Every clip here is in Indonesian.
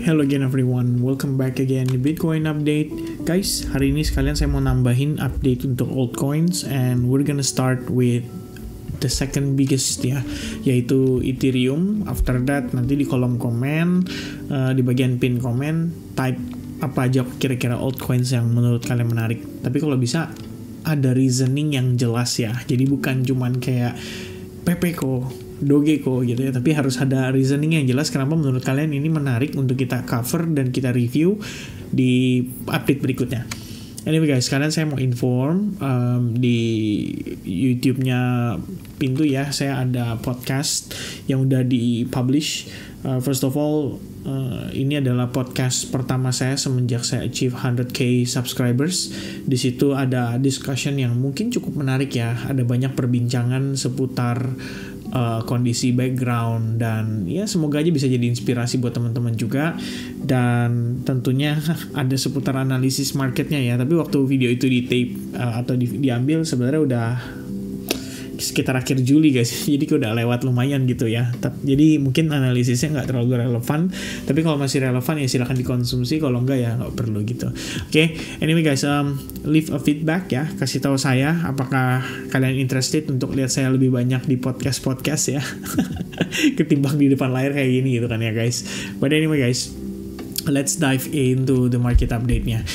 Hello again everyone, welcome back again di Bitcoin Update. Guys, hari ini sekalian saya mau nambahin update untuk altcoins, and we're gonna start with the second biggest ya, yaitu Ethereum. After that nanti di kolom komen, di bagian pin komen, type apa aja kira-kira altcoins yang menurut kalian menarik. Tapi kalau bisa ada reasoning yang jelas ya, jadi bukan cuman kayak Pepeco, Dogeco gitu ya, tapi harus ada reasoning yang jelas kenapa menurut kalian ini menarik untuk kita cover dan kita review di update berikutnya. Anyway guys, sekalian saya mau inform di YouTube-nya Pintu ya, saya ada podcast yang udah di-publish. First of all, ini adalah podcast pertama saya semenjak saya achieve 100k subscribers. Di situ ada discussion yang mungkin cukup menarik ya, ada banyak perbincangan seputar kondisi background, dan ya semoga aja bisa jadi inspirasi buat teman-teman juga, dan tentunya ada seputar analisis marketnya ya. Tapi waktu video itu di tape atau diambil sebenarnya udah sekitar akhir Juli guys, jadi udah lewat lumayan gitu ya. Jadi mungkin analisisnya nggak terlalu relevan, tapi kalau masih relevan ya silahkan dikonsumsi, kalau enggak ya nggak perlu gitu. Oke, anyway guys, leave a feedback ya, kasih tahu saya apakah kalian interested untuk lihat saya lebih banyak di podcast ya ketimbang di depan layar kayak gini gitu kan ya guys. But anyway guys, let's dive into the market update-nya.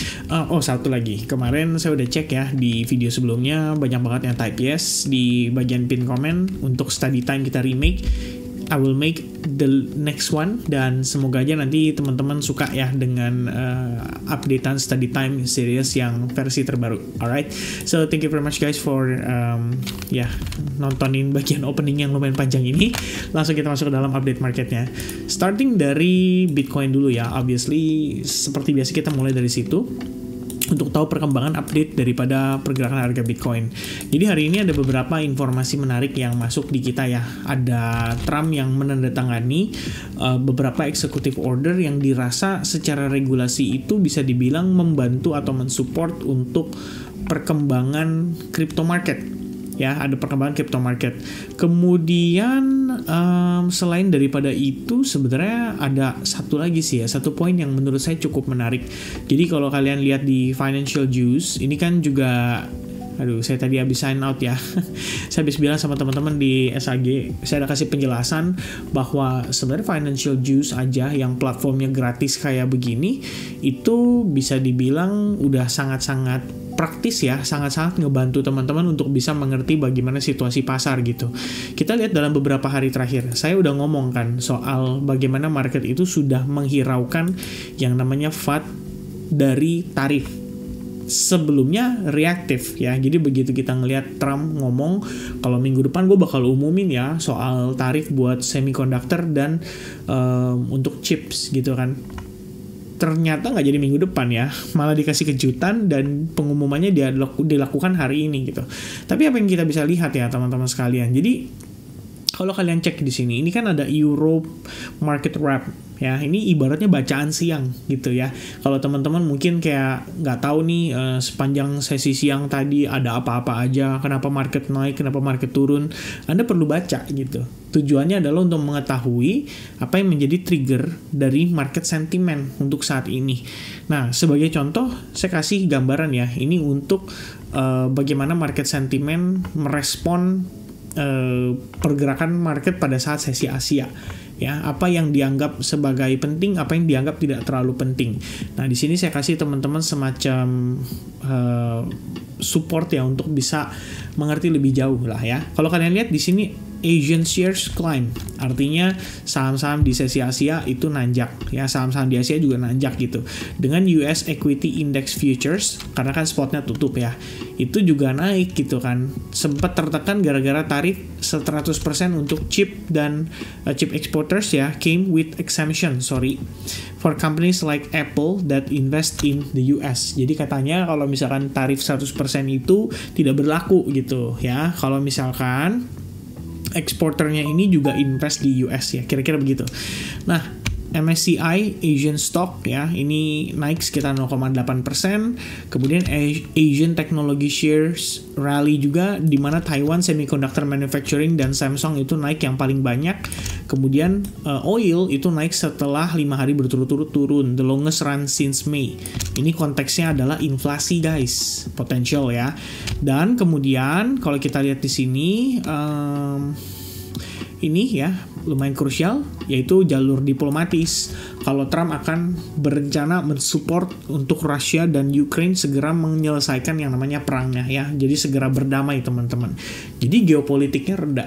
Satu lagi. Kemarin saya udah cek ya di video sebelumnya, banyak banget yang type yes di bagian pin comment untuk study time kita remake. I will make the next one, dan semoga aja nanti teman-teman suka ya dengan updatean study time series yang versi terbaru. Alright, so thank you very much guys for nontonin bagian opening yang lumayan panjang ini. Langsung kita masuk ke dalam update marketnya. Starting dari Bitcoin dulu ya, obviously seperti biasa kita mulai dari situ untuk tahu perkembangan update daripada pergerakan harga Bitcoin. Jadi hari ini ada beberapa informasi menarik yang masuk di kita ya. Ada Trump yang menandatangani beberapa executive order yang dirasa secara regulasi itu bisa dibilang membantu atau mensupport untuk perkembangan crypto market. Ya, ada perkembangan crypto market. Kemudian selain daripada itu sebenarnya ada satu lagi sih ya, satu poin yang menurut saya cukup menarik. Jadi kalau kalian lihat di Financial Juice, ini kan juga saya tadi habis sign out ya. Saya habis bilang sama teman-teman di SAG, saya ada kasih penjelasan bahwa sebenarnya Financial Juice aja yang platformnya gratis kayak begini, itu bisa dibilang udah sangat-sangat praktis ya, sangat-sangat ngebantu teman-teman untuk bisa mengerti bagaimana situasi pasar gitu. Kita lihat dalam beberapa hari terakhir, saya udah ngomong kan soal bagaimana market itu sudah menghiraukan yang namanya FUD dari tarif. Sebelumnya reaktif ya, jadi begitu kita ngelihat Trump ngomong kalau minggu depan gue bakal umumin ya soal tarif buat semiconductor dan untuk chips gitu kan, ternyata nggak jadi minggu depan ya, malah dikasih kejutan dan pengumumannya dilakukan hari ini gitu. Tapi apa yang kita bisa lihat ya teman-teman sekalian, jadi kalau kalian cek di sini, ini kan ada Europe Market Wrap ya, ini ibaratnya bacaan siang gitu ya. Kalau teman-teman mungkin kayak nggak tahu nih sepanjang sesi siang tadi ada apa-apa aja, kenapa market naik, kenapa market turun, Anda perlu baca gitu. Tujuannya adalah untuk mengetahui apa yang menjadi trigger dari market sentiment untuk saat ini. Nah, sebagai contoh, saya kasih gambaran ya, ini untuk bagaimana market sentiment merespon pergerakan market pada saat sesi Asia ya, apa yang dianggap sebagai penting, apa yang dianggap tidak terlalu penting. Nah, di sini saya kasih teman-teman semacam support ya untuk bisa mengerti lebih jauh lah ya. Kalau kalian lihat di sini Asian shares climb, artinya saham-saham di sesi Asia itu nanjak ya, saham-saham di Asia juga nanjak gitu. Dengan US Equity Index Futures, karena kan spotnya tutup ya, itu juga naik gitu kan, sempat tertekan gara-gara tarif 100% untuk chip dan chip exporters ya, came with exemption for companies like Apple that invest in the US. Jadi katanya kalau misalkan tarif 100% itu tidak berlaku gitu ya, kalau misalkan eksporternya ini juga invest di US ya, kira-kira begitu. Nah, MSCI Asian Stock ya, ini naik sekitar 0,8%. Kemudian Asian Technology Shares rally juga, di mana Taiwan Semiconductor Manufacturing dan Samsung itu naik yang paling banyak. Kemudian oil itu naik setelah 5 hari berturut-turut turun, the longest run since May. Ini konteksnya adalah inflasi guys, potensial ya. Dan kemudian kalau kita lihat di sini ini ya lumayan krusial, yaitu jalur diplomatis. Kalau Trump akan berencana mensupport untuk Rusia dan Ukraine segera menyelesaikan yang namanya perangnya ya. Jadi segera berdamai teman-teman. Jadi geopolitiknya reda,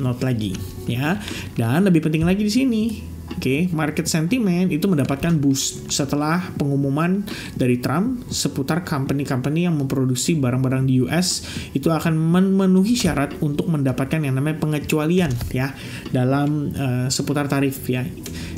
not lagi ya. Dan lebih penting lagi di sini, oke, market sentiment itu mendapatkan boost setelah pengumuman dari Trump seputar company-company yang memproduksi barang-barang di US itu akan memenuhi syarat untuk mendapatkan yang namanya pengecualian ya dalam seputar tarif ya.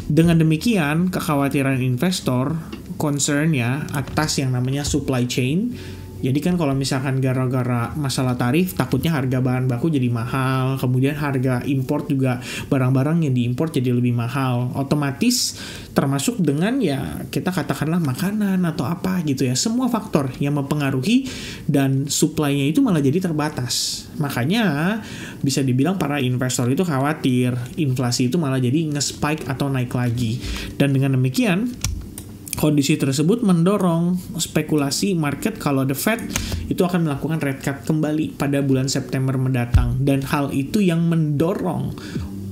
Dengan demikian, kekhawatiran investor concern ya atas yang namanya supply chain. Jadi kan kalau misalkan gara-gara masalah tarif, takutnya harga bahan baku jadi mahal, kemudian harga import juga barang-barang yang diimpor jadi lebih mahal. Otomatis termasuk dengan ya kita katakanlah makanan atau apa gitu ya. Semua faktor yang mempengaruhi dan supply-nya itu malah jadi terbatas. Makanya bisa dibilang para investor itu khawatir inflasi itu malah jadi nge-spike atau naik lagi. Dan dengan demikian, kondisi tersebut mendorong spekulasi market kalau The Fed itu akan melakukan rate cut kembali pada bulan September mendatang. Dan hal itu yang mendorong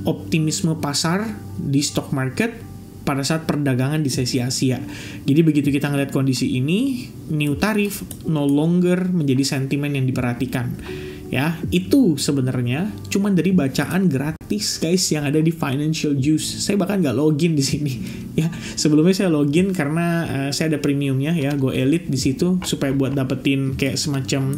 optimisme pasar di stock market pada saat perdagangan di sesi Asia. Jadi begitu kita ngeliat kondisi ini, new tarif no longer menjadi sentimen yang diperhatikan. Ya, itu sebenarnya cuma dari bacaan gratis guys yang ada di Financial Juice. Saya bahkan nggak login di sini. Ya, sebelumnya saya login karena saya ada premiumnya ya, Go Elite di situ supaya buat dapetin kayak semacam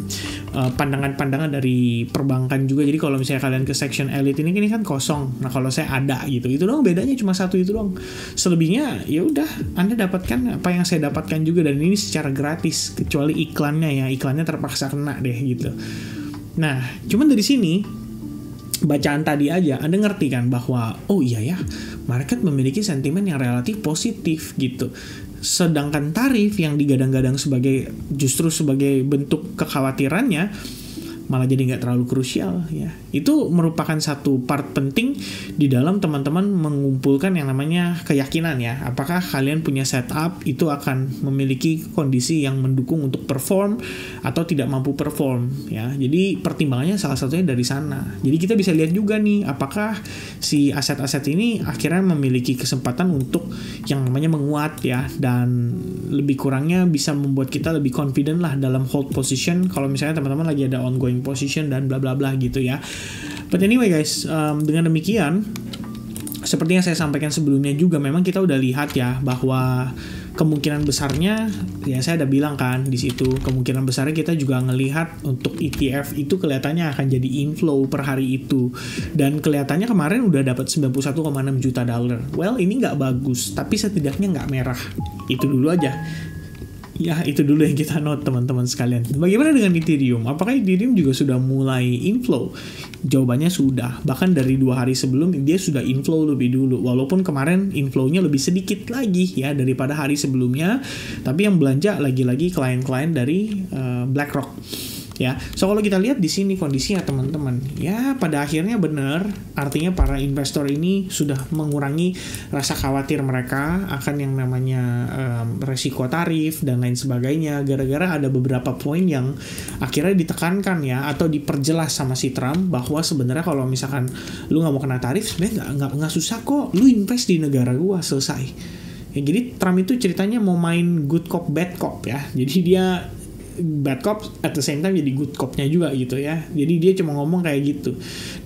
pandangan-pandangan dari perbankan juga. Jadi kalau misalnya kalian ke section Elite ini kan kosong. Nah, kalau saya ada gitu. Itu doang bedanya, cuma satu itu doang. Selebihnya ya udah Anda dapatkan apa yang saya dapatkan juga, dan ini secara gratis kecuali iklannya ya. Iklannya terpaksa kena deh gitu. Nah, cuman dari sini bacaan tadi aja Anda ngerti kan bahwa oh iya ya, market memiliki sentimen yang relatif positif gitu. Sedangkan tarif yang digadang-gadang justru sebagai bentuk kekhawatirannya malah jadi nggak terlalu krusial ya. Itu merupakan satu part penting di dalam teman-teman mengumpulkan yang namanya keyakinan ya. Apakah kalian punya setup itu akan memiliki kondisi yang mendukung untuk perform atau tidak mampu perform ya. Jadi pertimbangannya salah satunya dari sana. Jadi kita bisa lihat juga nih apakah si aset-aset ini akhirnya memiliki kesempatan untuk yang namanya menguat ya, dan lebih kurangnya bisa membuat kita lebih confident lah dalam hold position kalau misalnya teman-teman lagi ada ongoing position dan bla bla bla gitu ya. But anyway guys, dengan demikian seperti yang saya sampaikan sebelumnya juga, memang kita udah lihat ya bahwa kemungkinan besarnya ya saya udah bilang kan di situ, kemungkinan besarnya kita juga ngelihat untuk ETF itu kelihatannya akan jadi inflow per hari itu, dan kelihatannya kemarin udah dapat 91,6 juta dolar. Well, ini nggak bagus, tapi setidaknya nggak merah. Itu dulu aja. Ya, itu dulu yang kita note teman-teman sekalian. Bagaimana dengan Ethereum? Apakah Ethereum juga sudah mulai inflow? Jawabannya sudah. Bahkan dari 2 hari sebelum dia sudah inflow lebih dulu. Walaupun kemarin inflow-nya lebih sedikit lagi ya daripada hari sebelumnya. Tapi yang belanja lagi-lagi klien-klien dari BlackRock. Ya, so kalau kita lihat di sini kondisinya teman-teman, ya pada akhirnya benar, artinya para investor ini sudah mengurangi rasa khawatir mereka akan yang namanya resiko tarif dan lain sebagainya, gara-gara ada beberapa poin yang akhirnya ditekankan ya atau diperjelas sama si Trump bahwa sebenarnya kalau misalkan lu nggak mau kena tarif, sebenarnya nggak susah kok, lu invest di negara gua selesai. Ya, jadi Trump itu ceritanya mau main good cop bad cop ya, jadi dia bad cop at the same time jadi good cop-nya juga gitu ya. Jadi dia cuma ngomong kayak gitu.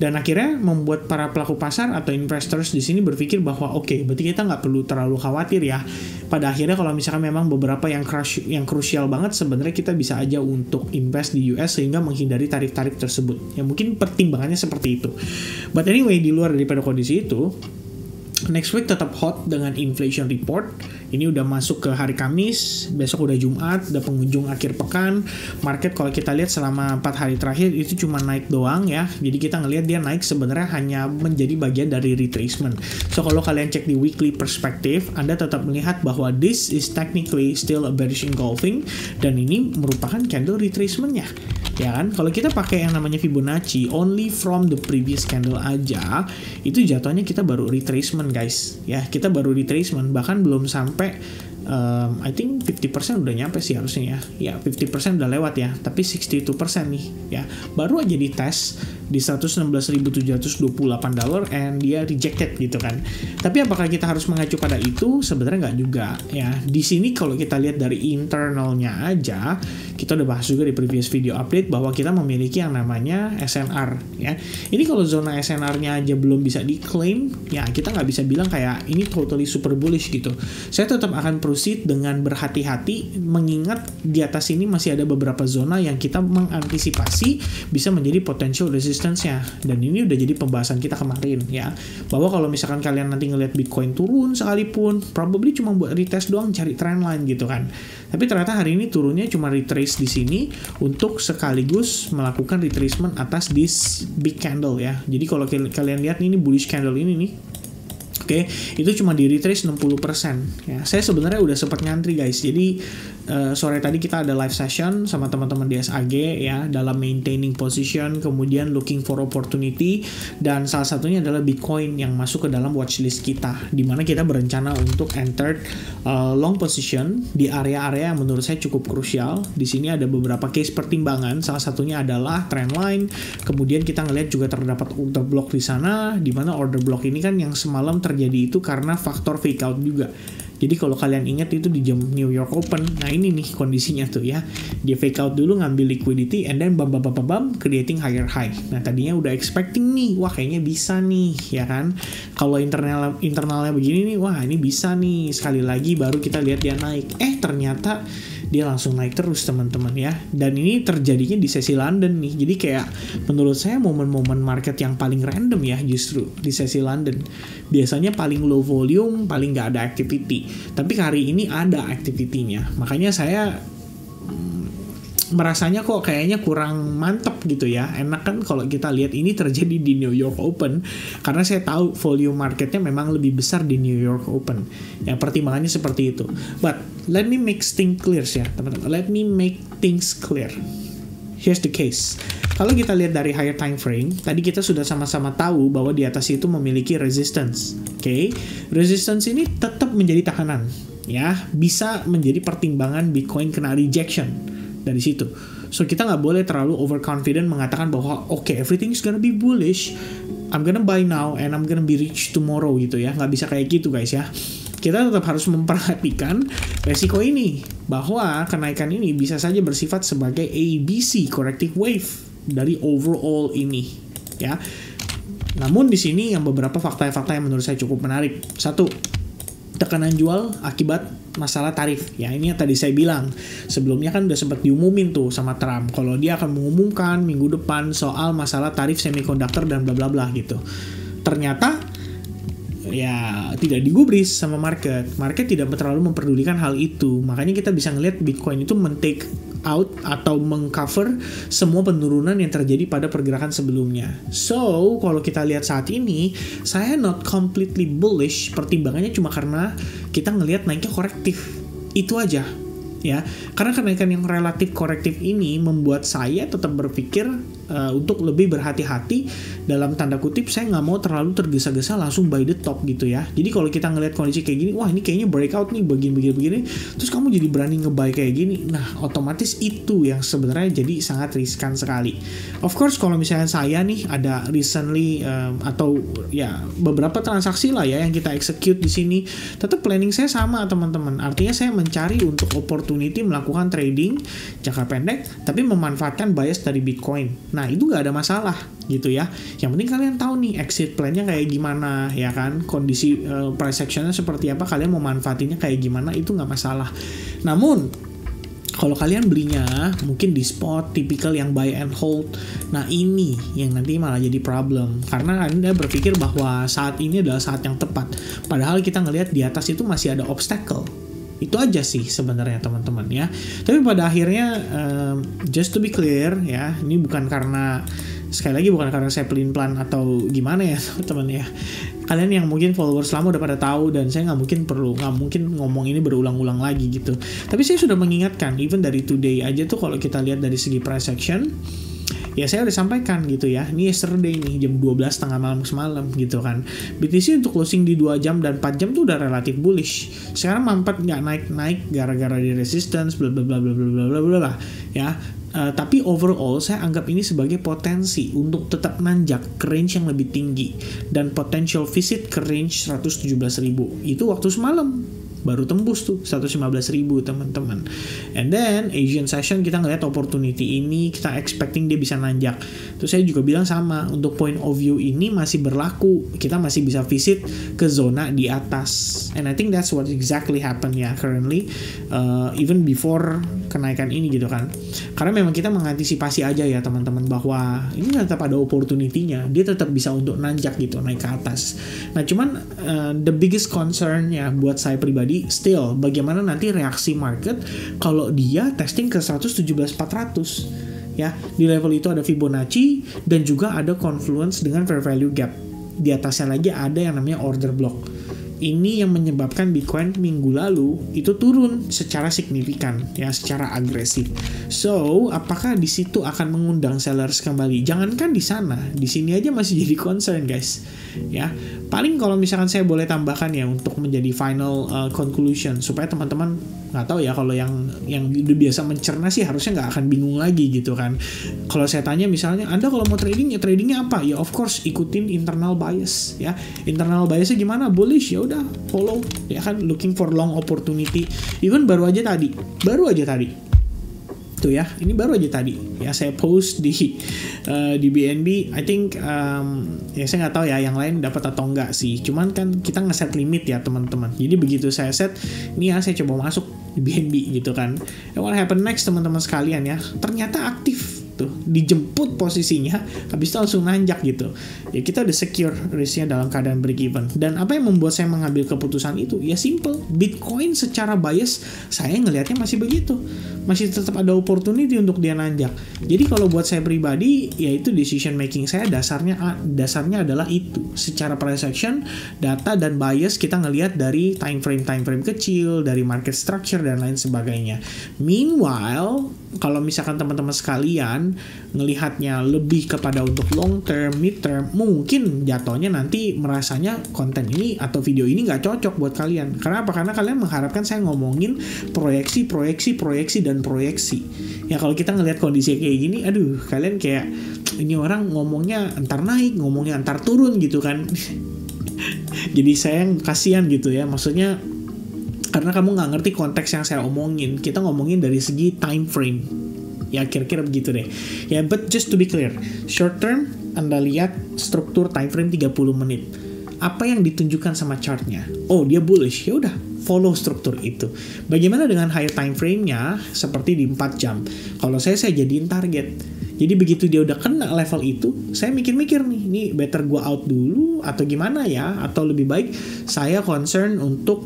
Dan akhirnya membuat para pelaku pasar atau investors di sini berpikir bahwa oke, berarti kita nggak perlu terlalu khawatir ya. Pada akhirnya kalau misalkan memang beberapa yang krusial banget, sebenarnya kita bisa aja untuk invest di US sehingga menghindari tarif-tarif tersebut. Ya mungkin pertimbangannya seperti itu. But anyway, di luar daripada kondisi itu, Next week tetap hot dengan inflation report. Ini udah masuk ke hari Kamis, besok udah Jumat, udah penghujung akhir pekan. Market kalau kita lihat selama 4 hari terakhir itu cuma naik doang ya. Jadi kita ngelihat dia naik sebenarnya hanya menjadi bagian dari retracement. So kalau kalian cek di weekly perspective, Anda tetap melihat bahwa this is technically still a bearish engulfing, dan ini merupakan candle retracement-nya. Ya kan, kalau kita pakai yang namanya Fibonacci only from the previous candle aja, itu jatuhnya kita baru retracement guys. Ya, kita baru retracement, bahkan belum sampai I think 50% udah nyampe sih harusnya ya. Ya, 50% udah lewat ya, tapi 62% nih ya. Baru aja dites di $116.728 and dia rejected gitu kan. Tapi apakah kita harus mengacu pada itu? Sebenarnya nggak juga ya. Di sini kalau kita lihat dari internalnya aja, kita udah bahas juga di previous video update bahwa kita memiliki yang namanya SNR ya. Ini kalau zona SNR-nya aja belum bisa diklaim, ya kita nggak bisa bilang kayak ini totally super bullish gitu. Saya tetap akan proceed dengan berhati-hati, mengingat di atas ini masih ada beberapa zona yang kita mengantisipasi bisa menjadi potential resistance-nya. Dan ini udah jadi pembahasan kita kemarin ya, bahwa kalau misalkan kalian nanti ngelihat Bitcoin turun sekalipun, probably cuma buat retest doang, cari trendline gitu kan. Tapi ternyata hari ini turunnya cuma retrace di sini untuk sekaligus melakukan retracement atas this big candle ya. Jadi kalau kalian lihat ini bullish candle ini nih, oke, itu cuma di retrace 60% ya. Saya sebenarnya udah sempat ngantri guys. Jadi sore tadi kita ada live session sama teman-teman di SAG ya, dalam maintaining position, kemudian looking for opportunity, dan salah satunya adalah Bitcoin yang masuk ke dalam watchlist kita, dimana kita berencana untuk enter long position di area-area yang menurut saya cukup krusial. Di sini ada beberapa case pertimbangan, salah satunya adalah trendline, kemudian kita ngelihat juga terdapat order block di sana, dimana order block ini kan yang semalam terjadi itu karena faktor fake out juga. Jadi kalau kalian ingat itu di jam New York Open, nah ini nih kondisinya tuh ya. Dia fake out dulu, ngambil liquidity, and then bam creating higher high. Nah tadinya udah expecting nih, wah kayaknya bisa nih ya kan. Kalau internalnya begini nih, wah ini bisa nih. Sekali lagi baru kita lihat dia naik. Ternyata dia langsung naik terus teman-teman ya. Dan ini terjadinya di sesi London nih. Jadi kayak menurut saya momen-momen market yang paling random ya justru di sesi London. Biasanya paling low volume, paling nggak ada activity. Tapi hari ini ada activity-nya. Makanya saya merasanya kok kayaknya kurang mantep gitu ya. Enak kan kalau kita lihat ini terjadi di New York Open, karena saya tahu volume marketnya memang lebih besar di New York Open. Ya pertimbangannya seperti itu. But let me make things clear ya teman-teman. Let me make things clear. Here's the case. Kalau kita lihat dari higher time frame, tadi kita sudah sama-sama tahu bahwa di atas itu memiliki resistance. Oke, resistance ini tetap menjadi tahanan, ya, bisa menjadi pertimbangan Bitcoin kena rejection dari situ. So kita nggak boleh terlalu overconfident mengatakan bahwa okay, everything is gonna be bullish, I'm gonna buy now and I'm gonna be rich tomorrow gitu ya. Nggak bisa kayak gitu guys ya. Kita tetap harus memperhatikan resiko ini, bahwa kenaikan ini bisa saja bersifat sebagai ABC, corrective wave dari overall ini ya. Namun di sini yang beberapa fakta-fakta yang menurut saya cukup menarik. Satu, tekanan jual akibat masalah tarif ya. Ini yang tadi saya bilang sebelumnya kan udah sempat diumumin tuh sama Trump kalau dia akan mengumumkan minggu depan soal masalah tarif semiconductor dan bla bla bla gitu. Ternyata ya tidak digubris sama market. Market tidak terlalu memperdulikan hal itu. Makanya kita bisa ngelihat Bitcoin itu men-take out atau mengcover semua penurunan yang terjadi pada pergerakan sebelumnya. So, kalau kita lihat saat ini, saya not completely bullish. Pertimbangannya cuma karena kita ngelihat naiknya korektif. Itu aja. Ya, karena kenaikan yang relatif korektif ini membuat saya tetap berpikir untuk lebih berhati-hati. Dalam tanda kutip, saya nggak mau terlalu tergesa-gesa langsung buy the top gitu ya. Jadi kalau kita ngelihat kondisi kayak gini, wah ini kayaknya breakout nih begini, terus kamu jadi berani nge-buy kayak gini, nah otomatis itu yang sebenarnya jadi sangat riskan sekali. Of course kalau misalnya saya nih ada recently atau ya beberapa transaksi lah ya yang kita execute di sini, tetap planning saya sama teman-teman. Artinya saya mencari untuk opportunity melakukan trading jangka pendek, tapi memanfaatkan bias dari Bitcoin. Nah itu nggak ada masalah gitu ya. Yang penting kalian tahu nih exit plan-nya kayak gimana ya kan, kondisi price action-nya seperti apa, kalian mau manfaatinnya kayak gimana, itu nggak masalah. Namun Kalau kalian belinya mungkin di spot, tipikal yang buy and hold. Nah ini yang nanti malah jadi problem. Karena Anda berpikir bahwa saat ini adalah saat yang tepat. Padahal kita ngelihat di atas itu masih ada obstacle. Itu aja sih sebenarnya teman-teman ya. Tapi pada akhirnya, just to be clear ya, ini bukan karena, sekali lagi bukan karena saya pelin-pelan atau gimana ya teman-teman ya. Kalian yang mungkin followers lama udah pada tahu, dan saya nggak mungkin ngomong ini berulang-ulang lagi gitu. Tapi saya sudah mengingatkan, even dari today aja tuh kalau kita lihat dari segi price action, ya saya udah sampaikan gitu ya. Ini yesterday nih jam 12 tengah malam semalam gitu kan. BTC untuk closing di 2 jam dan 4 jam tuh udah relatif bullish. Sekarang mampet nggak naik-naik gara-gara di resistance bla bla bla bla bla bla bla bla ya. Tapi overall saya anggap ini sebagai potensi untuk tetap nanjak ke range yang lebih tinggi dan potential visit ke range 117.000. Itu waktu semalam baru tembus tuh 115.000 teman-teman. And then Asian session kita ngeliat opportunity ini, kita expecting dia bisa nanjak. Terus saya juga bilang sama, untuk point of view ini masih berlaku, kita masih bisa visit ke zona di atas. And I think that's what exactly happened ya currently, even before kenaikan ini gitu kan. Karena memang kita mengantisipasi aja ya teman-teman, bahwa ini tetap ada opportunity-nya, dia tetap bisa untuk nanjak gitu, naik ke atas. Nah cuman the biggest concern ya buat saya pribadi still, bagaimana nanti reaksi market kalau dia testing ke 117.400 ya. Di level itu ada Fibonacci dan juga ada confluence dengan fair value gap. Di atasnya lagi ada yang namanya order block. Ini yang menyebabkan Bitcoin minggu lalu itu turun secara signifikan ya, secara agresif. So, apakah di situ akan mengundang sellers kembali? Jangankan di sana, di sini aja masih jadi concern guys. Ya, paling kalau misalkan saya boleh tambahkan ya untuk menjadi final conclusion, supaya teman-teman nggak tahu ya, kalau yang udah biasa mencerna sih harusnya nggak akan bingung lagi gitu kan. Kalau saya tanya misalnya, Anda kalau mau trading ya tradingnya apa? Ya of course ikutin internal bias ya. Internal biasnya gimana? Bullish, ya udah follow ya kan, looking for long opportunity. Even baru aja tadi tuh ya, ini baru aja tadi ya saya post di BNB. I think ya saya nggak tahu ya yang lain dapat atau enggak sih, cuman kan kita ngeset limit ya teman-teman. Jadi begitu saya set ini ya, saya coba masuk di BNB gitu kan. What happen next teman-teman sekalian ya, ternyata aktif tuh, dijemput posisinya, habis itu langsung nanjak gitu. Ya kita udah secure risknya dalam keadaan break even. Dan apa yang membuat saya mengambil keputusan itu? Ya simple, Bitcoin secara bias saya ngelihatnya masih begitu, masih tetap ada opportunity untuk dia nanjak. Jadi kalau buat saya pribadi, ya itu decision making saya dasarnya adalah itu. Secara price action, data dan bias kita ngelihat dari time frame kecil, dari market structure dan lain sebagainya. Meanwhile, kalau misalkan teman-teman sekalian ngelihatnya lebih kepada untuk long term, mid term, mungkin jatuhnya nanti merasanya konten ini atau video ini nggak cocok buat kalian. Karena apa? Karena kalian mengharapkan saya ngomongin proyeksi dan proyeksi. Ya kalau kita ngelihat kondisi kayak gini, aduh, kalian kayak ini orang ngomongnya entar naik, ngomongnya entar turun gitu kan. Jadi saya kasihan gitu ya, maksudnya karena kamu nggak ngerti konteks yang saya omongin. Kita ngomongin dari segi time frame. Ya kira-kira begitu deh. Ya, but just to be clear, short term Anda lihat struktur time frame 30 menit. Apa yang ditunjukkan sama chartnya? Oh, dia bullish. Ya udah, follow struktur itu. Bagaimana dengan higher time frame-nya seperti di 4 jam? Kalau saya jadiin target. Jadi begitu dia udah kena level itu, saya mikir-mikir nih, ini better gua out dulu atau gimana ya? Atau lebih baik saya concern untuk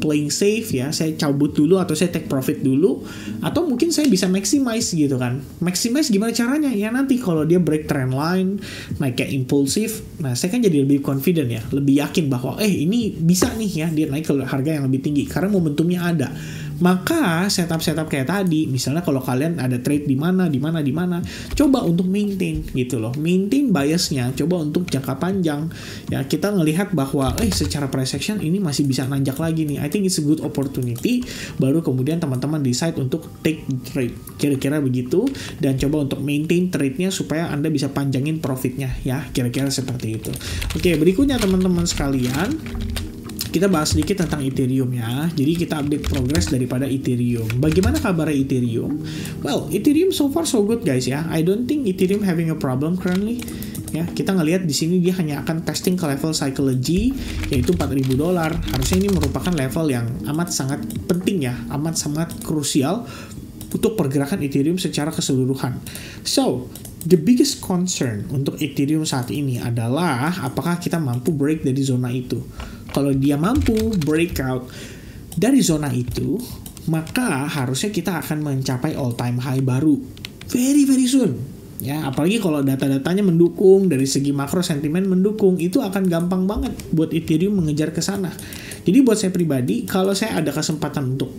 playing safe ya, saya cabut dulu atau saya take profit dulu, atau mungkin saya bisa maximize gitu kan. Maximize gimana caranya? Ya nanti kalau dia break trend line, naik kayak impulsif, nah saya kan jadi lebih confident ya, lebih yakin bahwa ini bisa nih ya dia naik ke harga yang lebih tinggi karena momentumnya ada. Maka setup kayak tadi, misalnya kalau kalian ada trade di mana, coba untuk maintain gitu loh, maintain biasnya, coba untuk jangka panjang ya. Kita ngelihat bahwa secara price action ini masih bisa nanjak lagi nih, I think it's a good opportunity, baru kemudian teman-teman decide untuk take trade, kira-kira begitu, dan coba untuk maintain trade-nya supaya Anda bisa panjangin profitnya ya, kira-kira seperti itu. Oke, berikutnya teman-teman sekalian, kita bahas sedikit tentang Ethereum ya. Jadi kita update progress daripada Ethereum. Bagaimana kabar Ethereum? Well, Ethereum so far so good guys ya. I don't think Ethereum having a problem currently. Ya, kita ngelihat di sini dia hanya akan testing ke level psychology yaitu $4.000. Harusnya ini merupakan level yang amat sangat penting ya, amat sangat krusial untuk pergerakan Ethereum secara keseluruhan. So, the biggest concern untuk Ethereum saat ini adalah apakah kita mampu break dari zona itu. Kalau dia mampu breakout dari zona itu, maka harusnya kita akan mencapai all time high baru very soon. Ya, apalagi kalau data-datanya mendukung, dari segi makro sentimen mendukung, itu akan gampang banget buat Ethereum mengejar ke sana. Jadi buat saya pribadi, kalau saya ada kesempatan untuk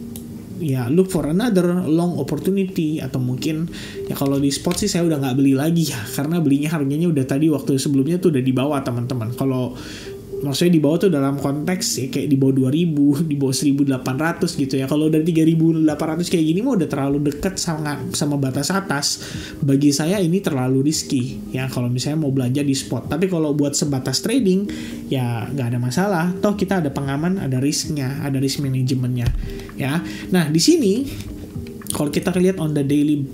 ya look for another long opportunity, atau mungkin ya kalau di spot sih saya udah nggak beli lagi ya, karena belinya harganya udah tadi waktu sebelumnya tuh udah di bawah teman-teman. Kalau maksudnya di bawah tuh dalam konteks ya kayak di bawah 2000, di bawah 1800 gitu ya. Kalau dari 3800 kayak gini mah udah terlalu dekat sama batas atas. Bagi saya ini terlalu risky ya kalau misalnya mau belanja di spot. Tapi kalau buat sebatas trading ya nggak ada masalah. Toh kita ada pengaman, ada risknya, ada risk manajemennya ya. Nah di sini kalau kita lihat on the daily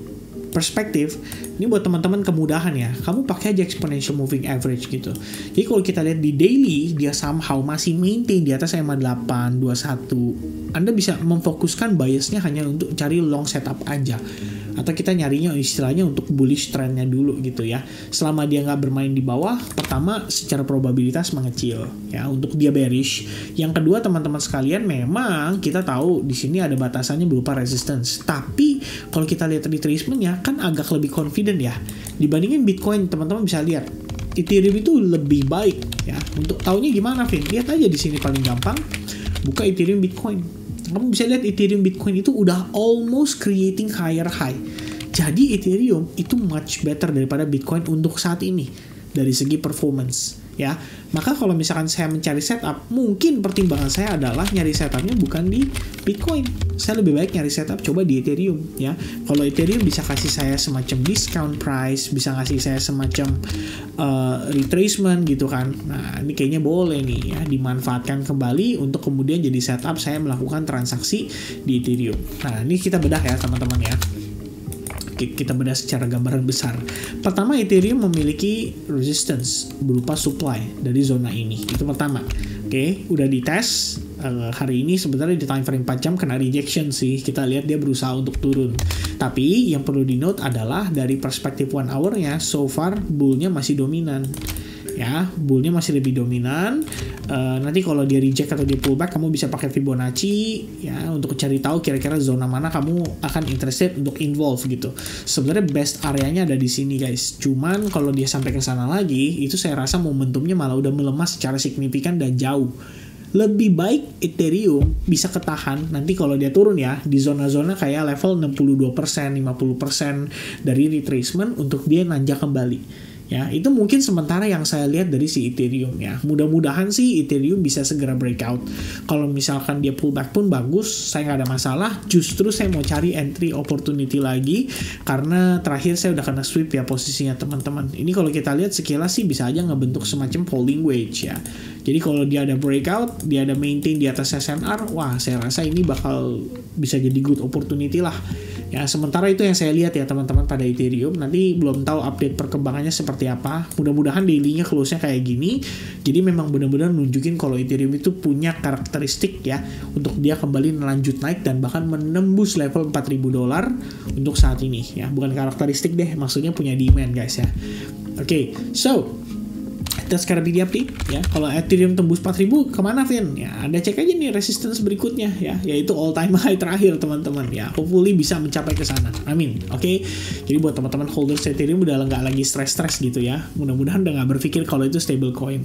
perspektif, ini buat teman-teman kemudahan ya, kamu pakai aja exponential moving average gitu. Jadi kalau kita lihat di daily, dia somehow masih maintain di atas EMA 8, 21. Anda bisa memfokuskan biasnya hanya untuk cari long setup aja. Atau kita nyarinya istilahnya untuk bullish trendnya dulu gitu ya. Selama dia nggak bermain di bawah, pertama secara probabilitas mengecil ya untuk dia bearish. Yang kedua teman-teman sekalian, memang kita tahu di sini ada batasannya berupa resistance. Tapi kalau kita lihat retracementnya kan agak lebih confident ya. Dibandingin Bitcoin, teman-teman bisa lihat Ethereum itu lebih baik ya. Untuk taunya gimana, Vin? Lihat aja di sini paling gampang. Buka Ethereum Bitcoin. Kamu bisa lihat Ethereum Bitcoin itu udah almost creating higher high. Jadi Ethereum itu much better daripada Bitcoin untuk saat ini dari segi performance ya. Maka kalau misalkan saya mencari setup, mungkin pertimbangan saya adalah nyari setupnya bukan di Bitcoin. Saya lebih baik nyari setup coba di Ethereum ya. Kalau Ethereum bisa kasih saya semacam discount price, bisa ngasih saya semacam retracement gitu kan. Nah ini kayaknya boleh nih ya dimanfaatkan kembali untuk kemudian jadi setup saya melakukan transaksi di Ethereum. Nah ini kita bedah ya teman-teman ya. Kita bedah secara gambaran besar. Pertama, Ethereum memiliki resistance berupa supply dari zona ini. Itu pertama. Oke, udah dites. Hari ini sebenarnya di time frame 4 jam kena rejection sih. Kita lihat dia berusaha untuk turun. Tapi yang perlu di note adalah dari perspektif 1 hour-nya, so far bull-nya masih dominan. Ya, bull-nya masih lebih dominan. Nanti kalau dia reject atau dia pullback, kamu bisa pakai Fibonacci ya untuk cari tahu kira-kira zona mana kamu akan interested untuk involve gitu. Sebenarnya best areanya ada di sini guys. Cuman kalau dia sampai ke sana lagi, itu saya rasa momentumnya malah udah melemah secara signifikan dan jauh. Lebih baik Ethereum bisa ketahan nanti kalau dia turun ya di zona-zona kayak level 62%, 50% dari retracement untuk dia nanjak kembali. Ya, itu mungkin sementara yang saya lihat dari si Ethereum ya. Mudah-mudahan sih Ethereum bisa segera breakout. Kalau misalkan dia pullback pun bagus, saya nggak ada masalah. Justru saya mau cari entry opportunity lagi karena terakhir saya udah kena sweep ya posisinya teman-teman. Ini kalau kita lihat sekilas sih bisa aja ngebentuk semacam falling wedge ya. Jadi kalau dia ada breakout, dia ada maintain di atas SNR, wah saya rasa ini bakal bisa jadi good opportunity lah. Ya, sementara itu yang saya lihat ya teman-teman pada Ethereum. Nanti belum tahu update perkembangannya seperti apa. Mudah-mudahan daily-nya close-nya kayak gini. Jadi memang benar-benar nunjukin kalau Ethereum itu punya karakteristik ya untuk dia kembali melanjut naik dan bahkan menembus level $4.000 untuk saat ini ya. Bukan karakteristik deh, maksudnya punya demand guys ya. Oke, so that's gonna be the update ya. Kalau Ethereum tembus 4.000 kemana Vin? Ya Anda cek aja nih resistance berikutnya ya, yaitu all time high terakhir teman-teman ya. Hopefully bisa mencapai ke sana. Amin. Oke. Jadi buat teman-teman holders Ethereum udah nggak lagi stres-stres gitu ya. Mudah-mudahan udah nggak berpikir kalau itu stable coin.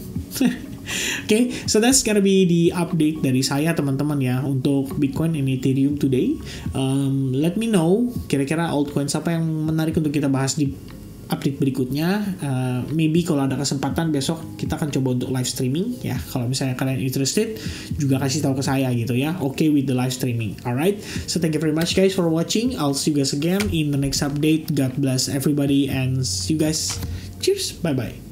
Okay, so that's gonna be the update dari saya teman-teman ya untuk Bitcoin and Ethereum today. Let me know kira-kira altcoins apa yang menarik untuk kita bahas di update berikutnya. Maybe kalau ada kesempatan besok kita akan coba untuk live streaming ya. Kalau misalnya kalian interested juga kasih tahu ke saya gitu ya. Okay with the live streaming. Alright. So thank you very much guys for watching. I'll see you guys again in the next update. God bless everybody and see you guys. Cheers. Bye bye.